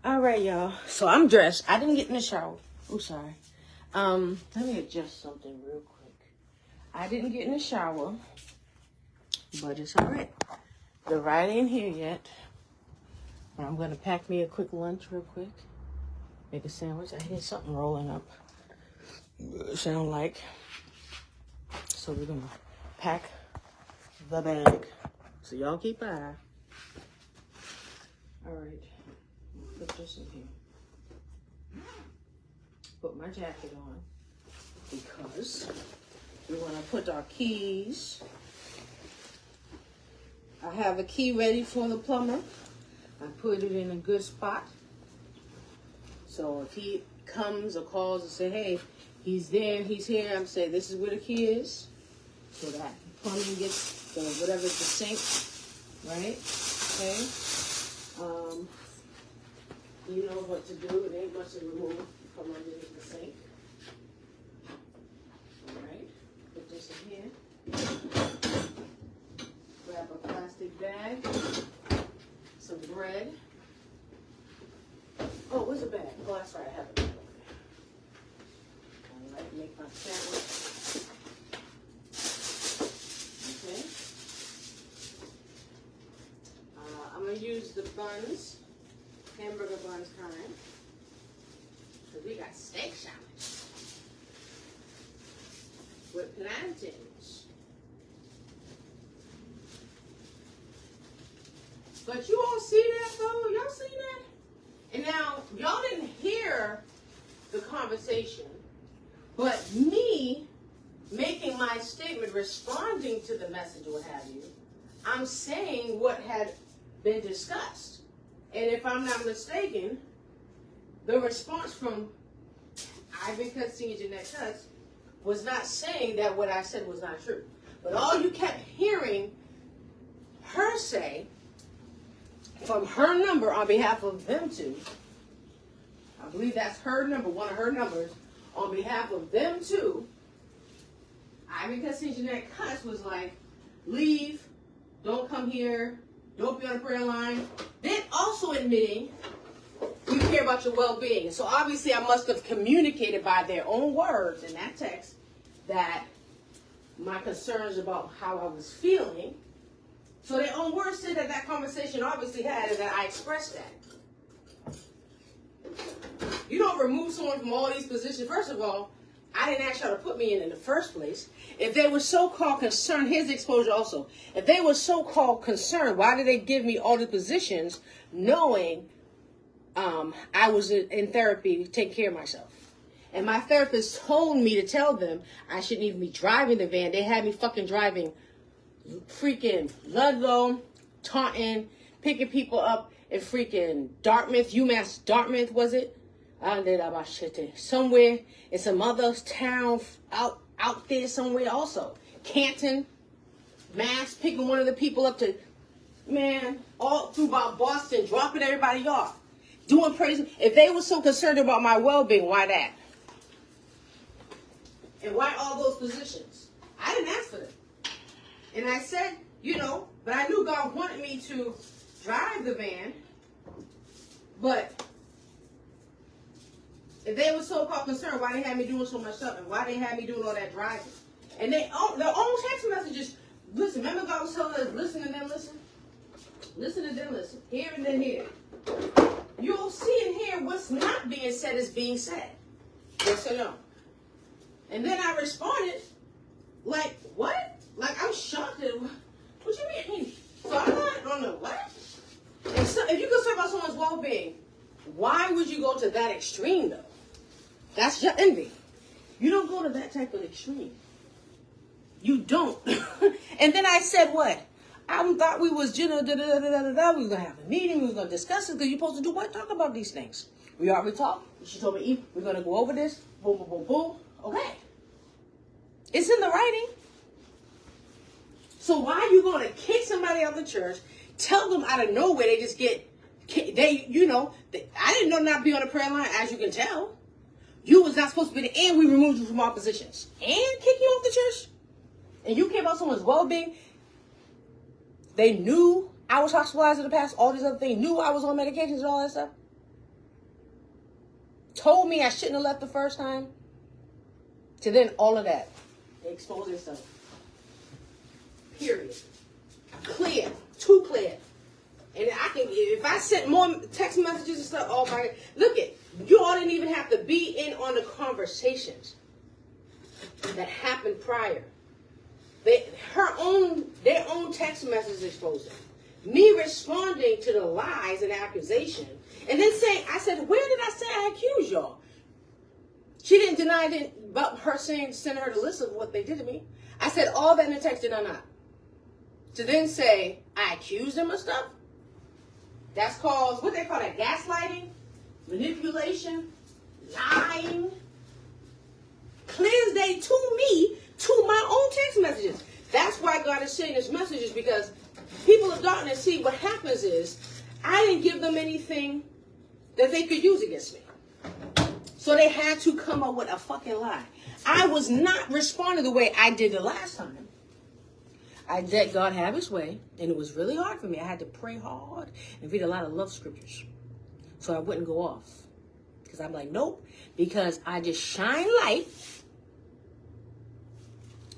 All right, y'all. So I'm dressed. I didn't get in the shower. I'm sorry. Let me adjust something real quick. I didn't get in the shower, but it's all right. The ride ain't here yet. But I'm gonna pack me a quick lunch real quick. Make a sandwich. I hear something rolling up. Sound like. So we're gonna pack the bag. So y'all keep an eye. All right. Put this in here. Put my jacket on because we want to put our keys. I have a key ready for the plumber. I put it in a good spot. So if he comes or calls and say, hey, he's there, he's here, I'm saying this is where the key is. So that plumbing gets the whatever's the sink, right? Okay. You know what to do. It ain't much to remove from underneath the sink. All right. Put this in here. Grab a plastic bag. Some bread. Oh, where's the bag? Oh, that's right. I have it. All right. Make my sandwich. Okay. I'm going to use the buns. Hamburger buns kind. Because we got steak sandwich. With plantains. But you all see that though? Y'all see that? And now, y'all didn't hear the conversation, but me making my statement, responding to the message or what have you, I'm saying what had been discussed. And if I'm not mistaken, the response from Ivan Cutsy and Jeanette Cuts was not saying that what I said was not true. But all you kept hearing her say from her number on behalf of them two, I believe that's her number, one of her numbers, on behalf of them two, Ivan Cutsy and Jeanette Cuts was like, leave, don't come here, don't be on the prayer line. Then also admitting we care about your well-being. So obviously I must have communicated by their own words in that text that my concerns about how I was feeling. So their own words said that that conversation obviously had and that I expressed that. You don't remove someone from all these positions. First of all, I didn't ask y'all to put me in the first place. If they were so-called concerned, here's the exposure also. If they were so-called concerned, why did they give me all the positions knowing I was in therapy taking care of myself? And my therapist told me to tell them I shouldn't even be driving the van. They had me fucking driving freaking Ludlow, Taunton, picking people up in freaking Dartmouth, UMass Dartmouth, was it? Somewhere in some other town out there somewhere also. Canton, Mass, picking one of the people up to, man, all through about Boston, dropping everybody off. Doing praise. If they were so concerned about my well-being, why that? And why all those positions? I didn't ask for them. And I said, you know, but I knew God wanted me to drive the van. But if they were so-called concerned, why they had me doing so much stuff and why they had me doing all that driving? And their own text messages, listen, remember God was telling us, listen and then listen? Listen and then listen. Hear and then hear. You'll see and hear what's not being said is being said. Yes or no? And then I responded, like, what? Like, I'm shocked at, what you mean? So I'm not on the what? And so, if you concerned about someone's well-being, why would you go to that extreme, though? That's your envy. You don't go to that type of extreme. You don't. And then I said what? I thought we was, we was going to have a meeting, we was going to discuss it, because you're supposed to do what? Talk about these things. We already talked. She told me, Eve, we're going to go over this. Boom, boom, boom, boom. Okay. It's in the writing. So why are you going to kick somebody out of the church, tell them out of nowhere they just get, I didn't know not to be on the prayer line, as you can tell. You was not supposed to be there, and we removed you from our positions. And kick you off the church? And you care about someone's well-being? They knew I was hospitalized in the past, all these other things, knew I was on medications and all that stuff. told me I shouldn't have left the first time, to then all of that. They expose themselves. Period. Clear. Too clear. And I can, if I sent more text messages and stuff, oh my, look it, you all didn't even have to be in on the conversations that happened prior. Their own text messages exposed it. Me responding to the lies and accusation, and then saying, I said, where did I say I accused y'all? She didn't deny it about her saying, send her the list of what they did to me. I said all that in the text, did I not? To then say, I accused them of stuff? That's called, what they call that, gaslighting, manipulation, lying. Clear as day to me, to my own text messages. That's why God is saying his messages, because people of darkness, see, what happens is, I didn't give them anything that they could use against me. So they had to come up with a fucking lie. I was not responding the way I did the last time. I let God have his way, and it was really hard for me. I had to pray hard and read a lot of love scriptures so I wouldn't go off. Because I'm like, nope, because I just shine light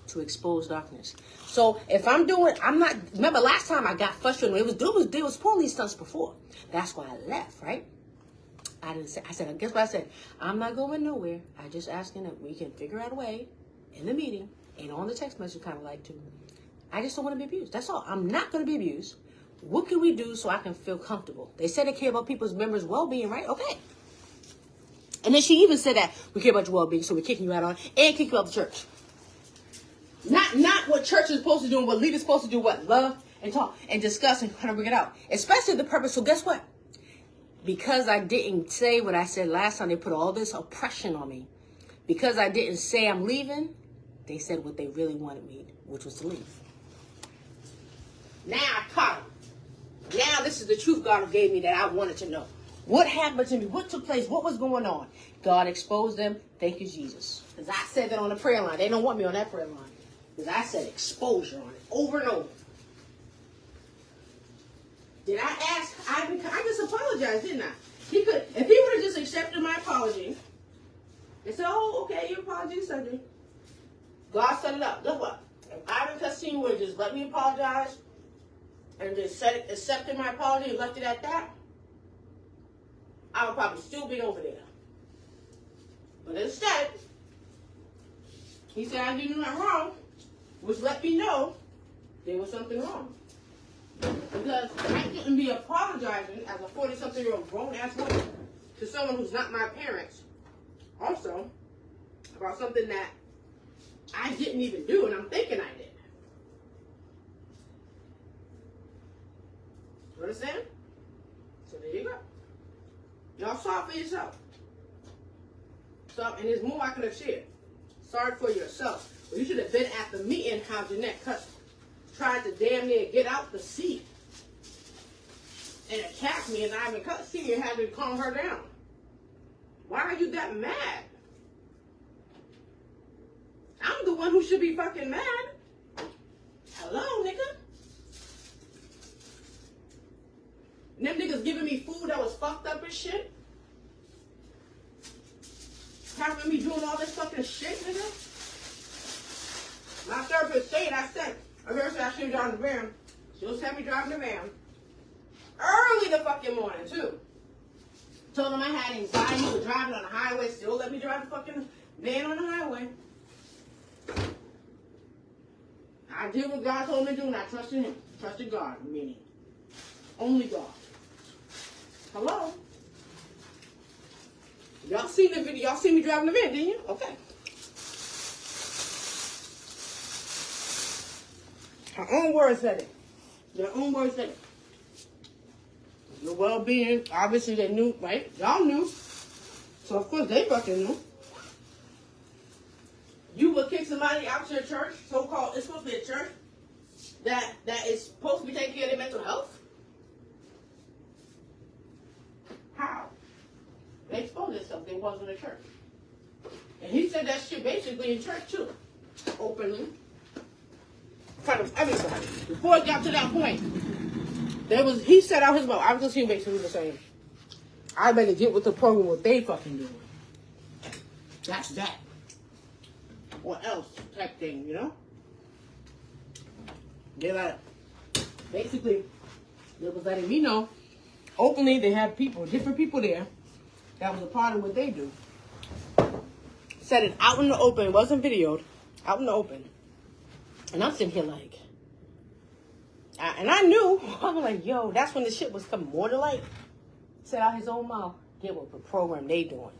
to expose darkness. So if I'm doing, I'm not, remember last time I got frustrated when they was pulling these stunts before. That's why I left, right? I didn't say, I said, guess what I said? I'm not going nowhere. I just asking that we can figure out a way in the meeting and on the text message kind of like to. I just don't want to be abused. That's all. I'm not going to be abused. What can we do so I can feel comfortable? They said they care about people's members' well-being, right? Okay. And then she even said that we care about your well-being, so we're kicking you out on and kick you out of the church. Not what church is supposed to do and what leaders supposed to do, what love and talk and discuss and kind of bring it out. Especially the purpose. So guess what? Because I didn't say what I said last time, they put all this oppression on me. Because I didn't say I'm leaving, they said what they really wanted me, which was to leave. Now I caught them. Now this is the truth God gave me that I wanted to know. What happened to me? What took place? What was going on? God exposed them. Thank you, Jesus. Because I said that on the prayer line. They don't want me on that prayer line. Because I said exposure on it over and over. Did I ask? I just apologized, didn't I? He could, if he would have just accepted my apology and said, oh, okay, your apology accepted. God set it up. Look what? If Ivan Cassine would have just let me apologize and just accepted my apology and left it at that, I would probably still be over there. But instead, he said I did nothing wrong, which let me know there was something wrong. Because I shouldn't be apologizing as a 40-something-year-old grown-ass woman to someone who's not my parents, also, about something that I didn't even do and I'm thinking I did. You understand? So there you go. Y'all saw it for yourself. So, and there's more I could have shared. Sorry for yourself. But you should have been at the meeting how Jeanette tried to damn near get out the seat and attack me, and Ivan Sr. had to calm her down. Why are you that mad? I'm the one who should be fucking mad. Hello, nigga. And them niggas giving me food that was fucked up and shit. Having me doing all this fucking shit, nigga. My therapist said, I heard I shouldn't drive the van. She'll send me driving the van. Early the fucking morning, too. Told them I had anxiety for driving on the highway. Still let me drive the fucking van on the highway. I did what God told me to do, and I trusted him. Trusted God, meaning only God. Hello? Y'all seen the video? Y'all seen me driving the van, didn't you? Okay. Her own words said it. Their own words said it. Your well-being, obviously they knew, right? Y'all knew. So of course they fucking knew. You would kick somebody out to a church, so-called, it's supposed to be a church, that is supposed to be taking care of their mental health? How? They exposed themselves. They wasn't a church. And he said that shit basically in church too. Openly. In front of everybody. Before it got to that point, he said out his mouth, I was just basically the same. I better get with the program what they fucking doing. That's that. What else type thing, you know? They like, basically, they was letting me know, openly they have people, different people there, that was a part of what they do. Said it out in the open, it wasn't videoed, out in the open. And I'm sitting here like, and I knew, I was like, yo, that's when the shit was coming more to light. Said out his own mouth, get what the program they doing.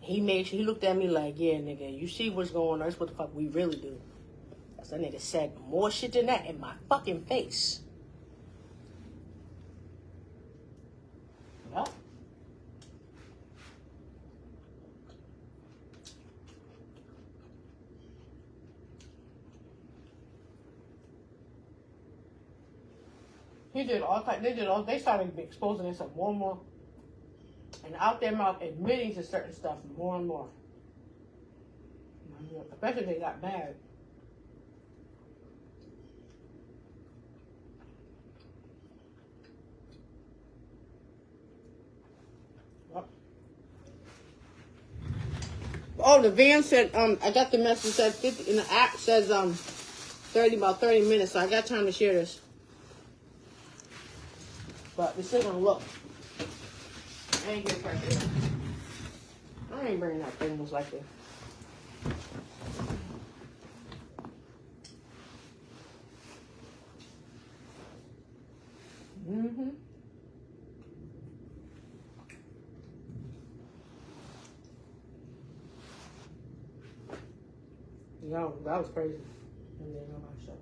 He made sure, he looked at me like, yeah, nigga, you see what's going on, that's what the fuck we really do. That's that nigga said more shit than that in my fucking face. Yup. He did all type. They started exposing themselves more and more, and out their mouth admitting to certain stuff more and more. Especially if they got mad. Yep. Oh, the van said I got the message said 50 in the app says about 30 minutes, so I got time to share this. But we're still gonna look. I ain't getting pressure. I ain't bringing that thing most likely. Mm-hmm. No, that was crazy. And then nobody shut up.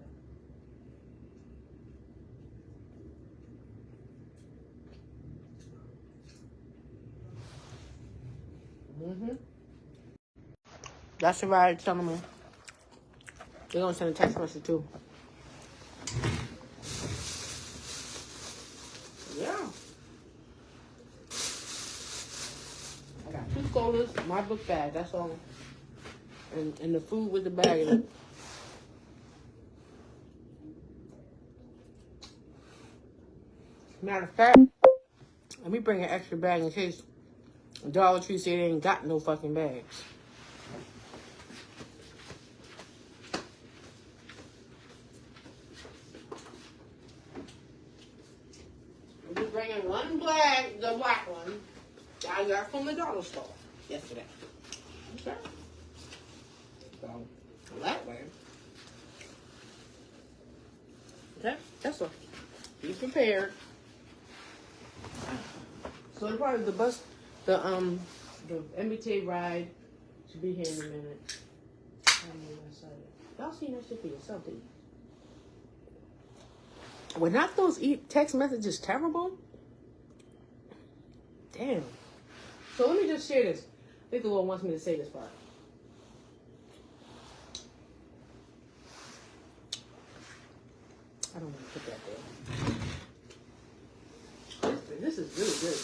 Mm-hmm. That's the ride telling me. They're gonna send a text message too. Yeah. I got 2 colas, my book bag, that's all. And the food with the bag in it. Matter of fact, let me bring an extra bag in case Dollar Tree say they ain't got no fucking bags. I'm just bringing one bag, the black one, that I got from the dollar store yesterday. Okay. So, that way. Okay, that's all. Be prepared. So the part of the bus, the MBTA ride should be here in a minute. Y'all seen that shit for yourself, didn't you? Were not those text messages terrible? Damn. So let me just share this. I think the Lord wants me to say this part. I don't want to put that there. This is really good.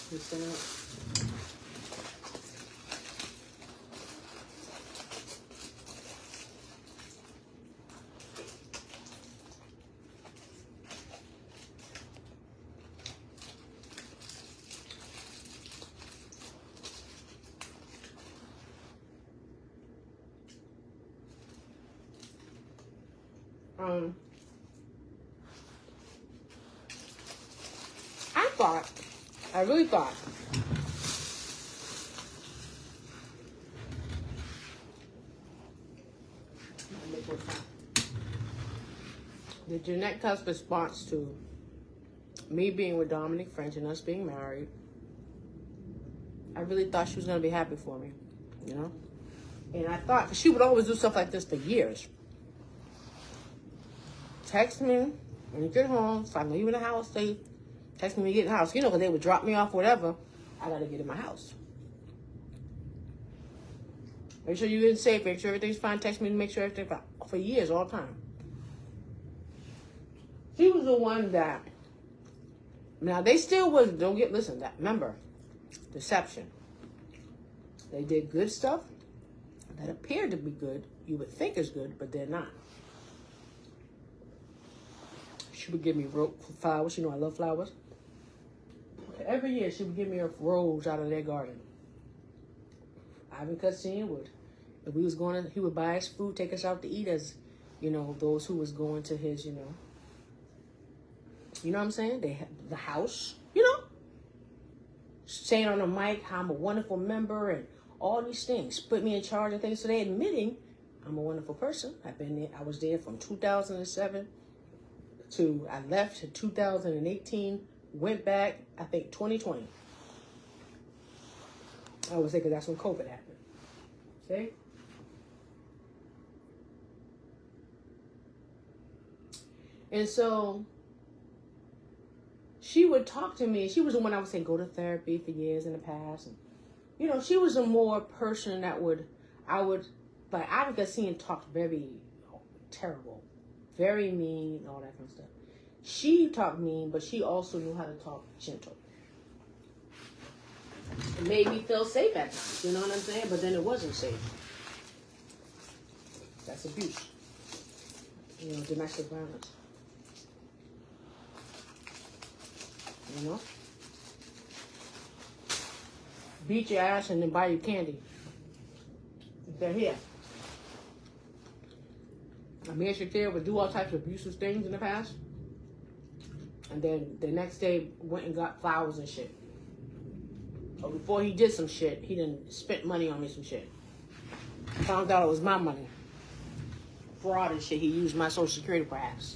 This sound. I really thought the Jeanette Cuss response to me being with Dominic French and us being married, I really thought she was going to be happy for me, you know? And I thought, because she would always do stuff like this for years. Text me when you get home, so I know you in the house, safe. Text me when you get in the house, you know, because they would drop me off, whatever. I got to get in my house. Make sure you're in safe, make sure everything's fine. Text me to make sure everything's fine. For years, all the time. She was the one that, now they still was, listen, that, remember, deception. They did good stuff that appeared to be good. You would think is good, but they're not. She would give me flowers. You know I love flowers. Every year she would give me a rose out of their garden. Ivan Cutscene would, if we was going to, he would buy us food, take us out to eat as, you know, those who was going to his, you know what I'm saying? They had the house, you know, saying on the mic how I'm a wonderful member and all these things, put me in charge of things. So they admitting I'm a wonderful person. I've been there. I was there from 2007 to, I left in 2018, went back, I think 2020. I was there because that's when COVID happened. See? And so she would talk to me. She was the one I would say go to therapy for years in the past. And, you know, she was a more person that I would, like, I've just seen talked very terrible, very mean, all that kind of stuff. She talked mean, but she also knew how to talk gentle. It made me feel safe at times, you know what I'm saying? But then it wasn't safe. That's abuse. You know, domestic violence. You know? Beat your ass and then buy you candy. They're here. Amir Shatir would do all types of abusive things in the past. And then the next day went and got flowers and shit. But before he did some shit, he done spent money on me some shit. Found out it was my money. Fraud and shit. He used my social security perhaps.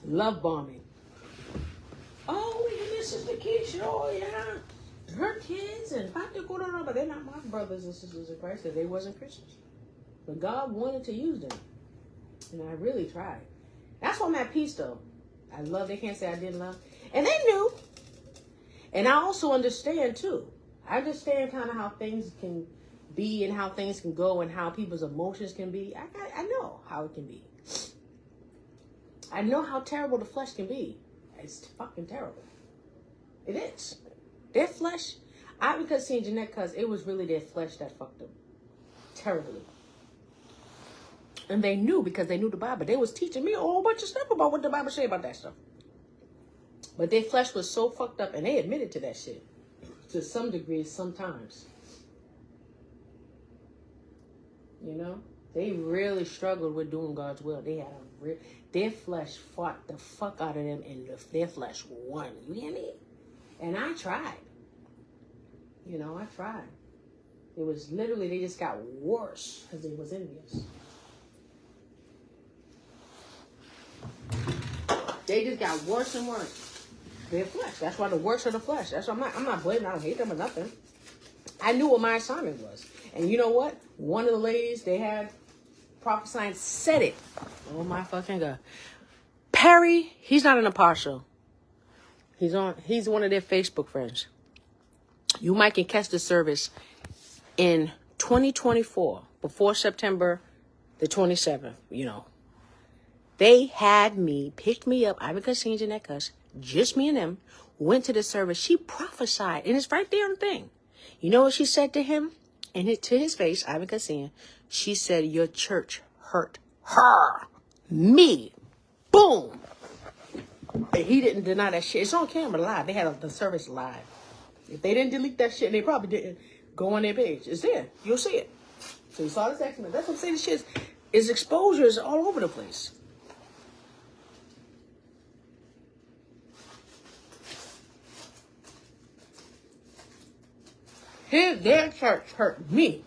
Love bombing. Oh, this is Lakeisha. Oh, yeah. Her kids and but they're not my brothers and sisters in Christ because they wasn't Christians. But God wanted to use them. And I really tried. That's why I'm at peace, though. I love, they can't say I didn't love. And they knew. And I also understand, too. I understand kind of how things can be and how things can go and how people's emotions can be. I know how it can be. I know how terrible the flesh can be. It's fucking terrible. It is. Their flesh, because seeing Jeanette, because it was really their flesh that fucked them. Terribly. And they knew because they knew the Bible. They was teaching me a whole bunch of stuff about what the Bible say about that stuff. But their flesh was so fucked up, and they admitted to that shit. To some degree, sometimes. You know? They really struggled with doing God's will. They had their flesh fought the fuck out of them, and their flesh won. You hear me? And I tried. You know, I tried. It was literally, they just got worse because they was envious. They just got worse and worse. Their flesh. That's why the works of the flesh. That's why I'm not blaming. I don't hate them or nothing. I knew what my assignment was. And you know what? One of the ladies they had prophesying said it. Oh my fucking God. Perry, he's not an apostle. He's one of their Facebook friends. You might can catch the service in 2024, before September the 27th, you know. They had me, picked me up, Ivan Cussine, Jeanette Cuss, just me and them, went to the service. She prophesied, and it's right there on the thing. You know what she said to him? And to his face, Ivan Cussine, she said, your church hurt her. Me. Boom. And he didn't deny that shit. It's on camera live. They had the service live. If they didn't delete that shit, and they probably didn't, go on their page. It's there. You'll see it. So you saw this accident. That's what I'm saying. This shit is exposure is all over the place. Their church hurt me.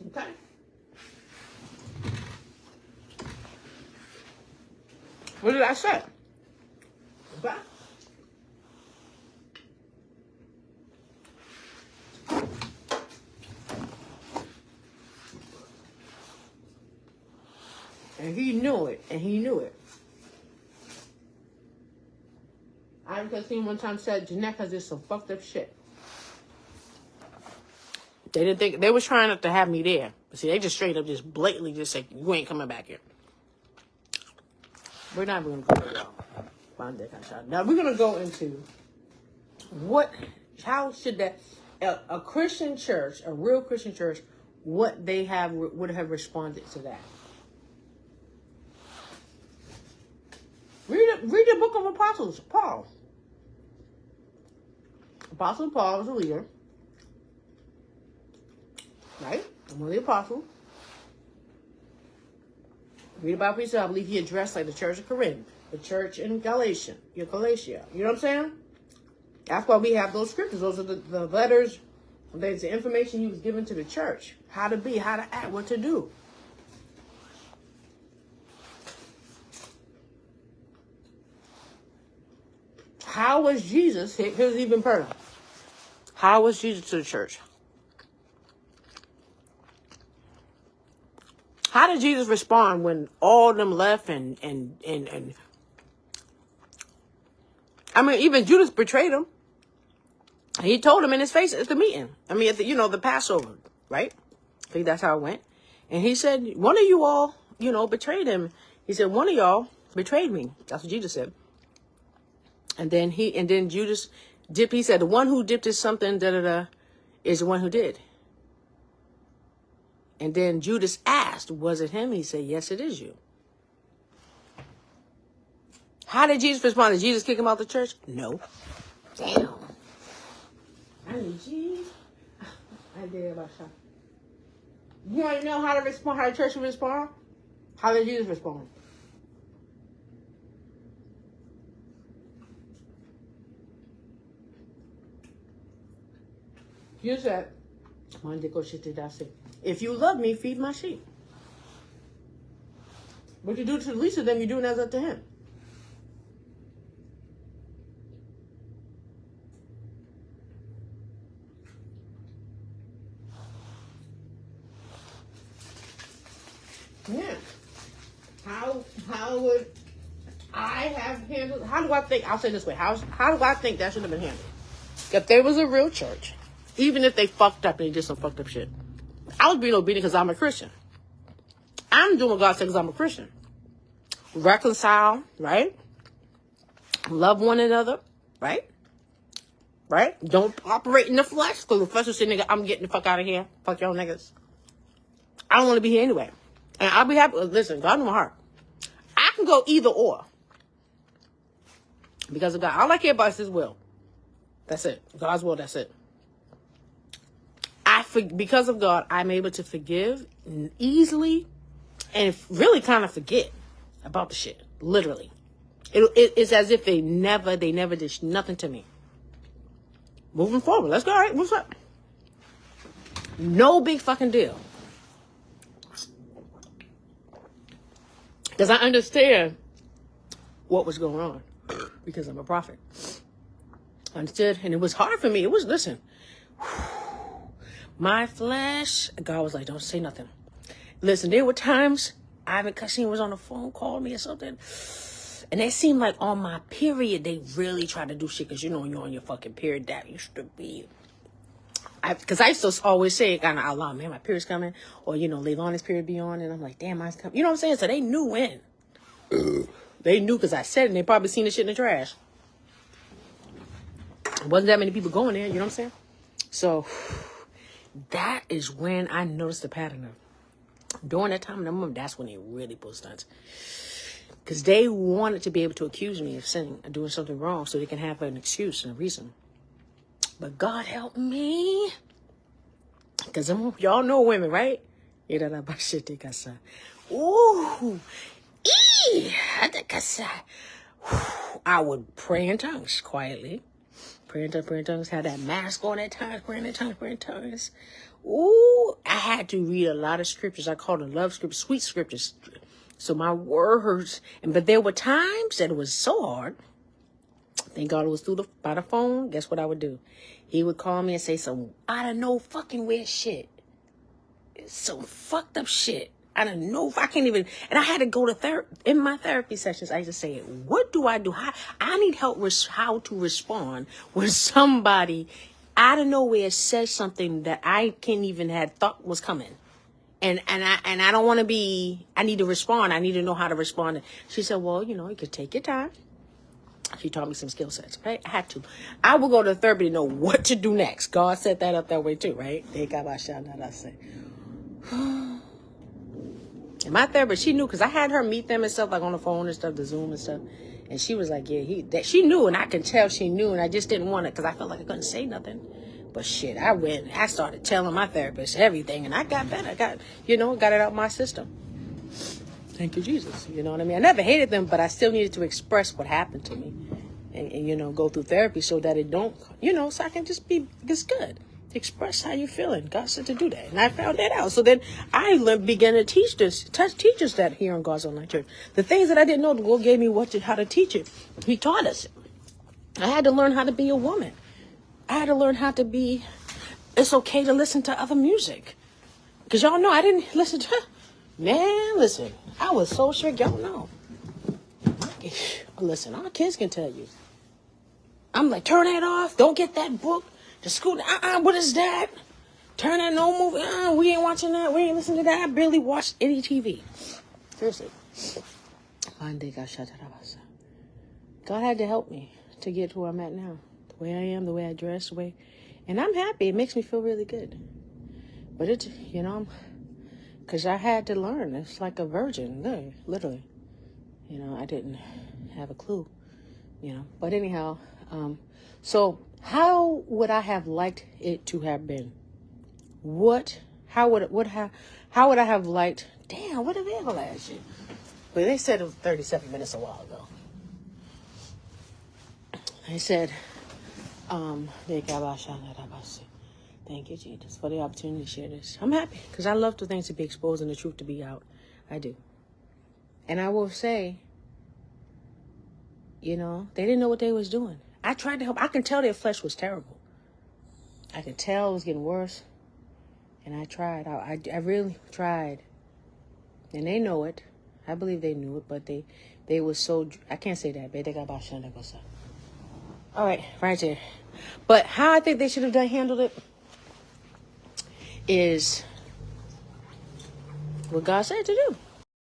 Okay? What did I say? Okay? And he knew it, and he knew it. I just seen one time said Jeanette has this some fucked up shit. They didn't think they was trying not to have me there. But see, they just straight up just blatantly just said, you ain't coming back here. We're not even gonna go there. Now we're gonna go into how should that a Christian church, a real Christian church, what they would have responded to that. Read the book of Apostles, Paul. Apostle Paul was a leader, right? One of the apostles. Read about yourself. I believe he addressed like the church of Corinth, the church in Galatia. You know what I'm saying? That's why we have those scriptures. Those are the letters. There's the information he was given to the church. How to be, how to act, what to do. How was Jesus? Here's even further. How was Jesus to the church? How did Jesus respond when all of them left and I mean, even Judas betrayed him. He told him in his face at the meeting. I mean, at the, the Passover, right? I think that's how it went. And he said, one of you all, betrayed him. He said, one of y'all betrayed me. That's what Jesus said. And then Judas dipped. He said, the one who dipped is something, is the one who did. And then Judas asked, was it him? He said, yes, it is you. How did Jesus respond? Did Jesus kick him out the church? No. Damn. I mean, geez. I did about that. You want to know how to respond, how the church would respond? How did Jesus respond? You said, if you love me, feed my sheep. What you do to the least of them, you're doing as up to him. Yeah. How would I have handled? How do I think? I'll say it this way. How do I think that should have been handled? If there was a real church, even if they fucked up and they did some fucked up shit, I was being obedient because I'm a Christian. I'm doing what God said because I'm a Christian. Reconcile, right? Love one another, right? Right? Don't operate in the flesh because the flesh will say, nigga, I'm getting the fuck out of here. Fuck y'all niggas. I don't want to be here anyway. And I'll be happy. Listen, God knows my heart. I can go either or. Because of God. All I care about is his will. That's it. God's will, that's it. Because of God, I'm able to forgive easily and really kind of forget about the shit. Literally. It's as if they never did nothing to me. Moving forward. Let's go. All right. What's up? No big fucking deal. Because I understand what was going on. Because I'm a prophet. I understood. And it was hard for me. It was, listen. My flesh. God was like, don't say nothing. Listen, there were times Ivan Kassim was on the phone, called me or something. And it seemed like on my period, they really tried to do shit. Because you're on your fucking period. That used to be. Because I used to always say, kind of out loud, man, my period's coming. Or, Leilani's period be on. And I'm like, damn, mine's coming. You know what I'm saying? So they knew when. They knew because I said it. And they probably seen the shit in the trash. Wasn't that many people going there. You know what I'm saying? So that is when I noticed the pattern of. During that time, that's when they really pulled stunts. Because they wanted to be able to accuse me of sinning or doing something wrong so they can have an excuse and a reason. But God help me. Because y'all know women, right? Ooh. I would pray in tongues quietly. Pray in tongues. Had that mask on at times. Praying in tongues. Ooh. I had to read a lot of scriptures. I call them love scriptures, sweet scriptures. So my words. But there were times that it was so hard. Thank God it was by the phone. Guess what I would do? He would call me and say some out of no fucking weird shit. Some fucked up shit. I don't know if I can't even. And I had to go to in my therapy sessions. I used to say, what do? I need help with how to respond when somebody out of nowhere says something that I can't even had thought was coming. And I don't want to be. I need to respond. I need to know how to respond. She said, well, you could take your time. She taught me some skill sets, right? I had to. I will go to therapy to know what to do next. God set that up that way too, right? They got my shout out. I say. And my therapist, she knew because I had her meet them and stuff, like on the phone and stuff, the Zoom and stuff. And she was like, yeah, she knew, and I could tell she knew, and I just didn't want it because I felt like I couldn't say nothing. But shit, I started telling my therapist everything, and I got better. Got it out my system. Thank you, Jesus. You know what I mean? I never hated them, but I still needed to express what happened to me. And go through therapy so that it don't, so I can just be, it's good. Express how you're feeling. God said to do that. And I found that out. So then I began to teach us that here in God's Online Church. The things that I didn't know, the Lord gave me how to teach it. He taught us. I had to learn how to be a woman. I had to learn how to be, it's okay to listen to other music. Because y'all know I didn't listen to, man, listen. I was so strict, y'all know. Listen, our kids can tell you. I'm like, turn that off. Don't get that book. The school, what is that? Turn that no movie. We ain't watching that. We ain't listening to that. I barely watched any TV. Seriously. God had to help me to get to where I'm at now. The way I am, the way I dress, the way. And I'm happy. It makes me feel really good. But it's, because I had to learn. It's like a virgin, literally. I didn't have a clue, But anyhow, so how would I have liked it to have been? How would I have liked, damn, what did they ever last year? But they said it was 37 minutes a while ago. They said, thank you, Jesus, for the opportunity to share this. I'm happy because I love the things to be exposed and the truth to be out. I do. And I will say, they didn't know what they was doing. I tried to help. I can tell their flesh was terrible. I could tell it was getting worse. And I tried. I really tried. And they know it. I believe they knew it, but they was so, I can't say that. All right, right there. But how I think they should have handled it is what God said to do.